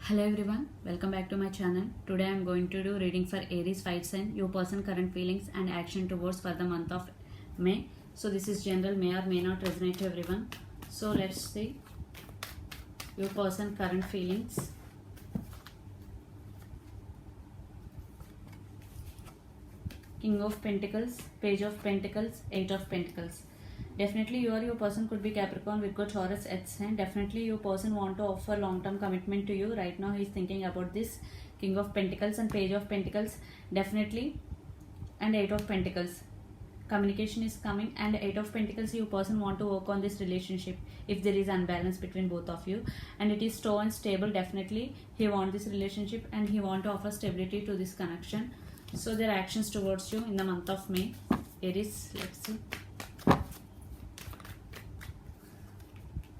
Hello everyone, welcome back to my channel. Today I am going to do reading for Aries fire sign, your person current feelings and action towards for the month of May. So this is general, may or may not resonate to everyone. So let's see your person current feelings. King of Pentacles, Page of Pentacles, Eight of Pentacles. Definitely your person could be Capricorn, Virgo, Taurus, Earth sign. Definitely your person want to offer long-term commitment to you. Right now he is thinking about this King of Pentacles and Page of Pentacles. Definitely. And Eight of Pentacles. Communication is coming, and Eight of Pentacles, your person want to work on this relationship if there is unbalance between both of you, and it is slow and stable. Definitely he want this relationship and he want to offer stability to this connection. So their actions towards you in the month of May. Aries, let's see.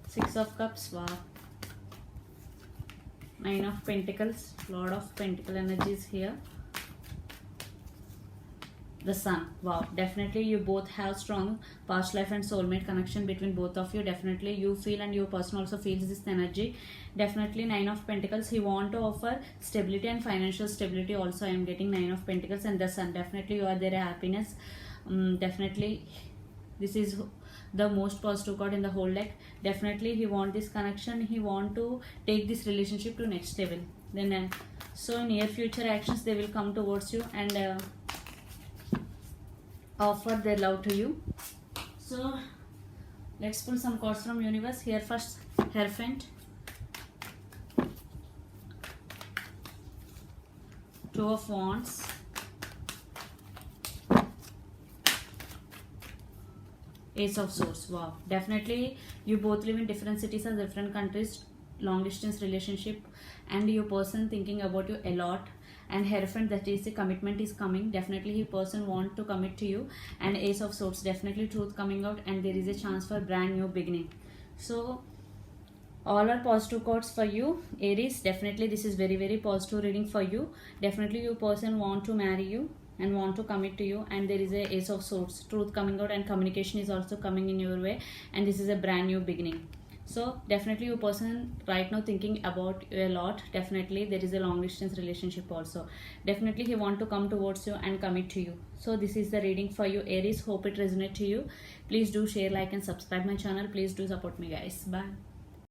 Six of Cups, wow. Nine of Pentacles, Lord of Pentacle energies here. The Sun, wow. Definitely you both have strong past life and soulmate connection between both of you. Definitely you feel and your person also feels this energy. Definitely Nine of Pentacles, he want to offer stability and financial stability also. I am getting Nine of Pentacles and the Sun. Definitely you are their happiness. Definitely this is the most positive card in the whole deck. Definitely he want this connection, he want to take this relationship to next level. Then so in near future actions they will come towards you and offer their love to you. So let's pull some cards from universe. Here first, Hierophant, Two of Wands, Ace of Swords. Wow, definitely you both live in different cities or different countries, long distance relationship, and your person thinking about you a lot. And Hierophant, that is the commitment is coming. Definitely he person want to commit to you. And Ace of Swords, definitely truth coming out and there is a chance for brand new beginning. So all are positive cards for you, Aries. Definitely this is very positive reading for you. Definitely your person want to marry you and want to commit to you, and there is a Ace of Swords, truth coming out and communication is also coming in your way, and this is a brand new beginning. So definitely your person right now thinking about you a lot. Definitely there is a long distance relationship also. Definitely he want to come towards you and commit to you. So this is the reading for you, Aries. Hope it resonates to you. Please do share, like and subscribe my channel. Please do support me guys. Bye.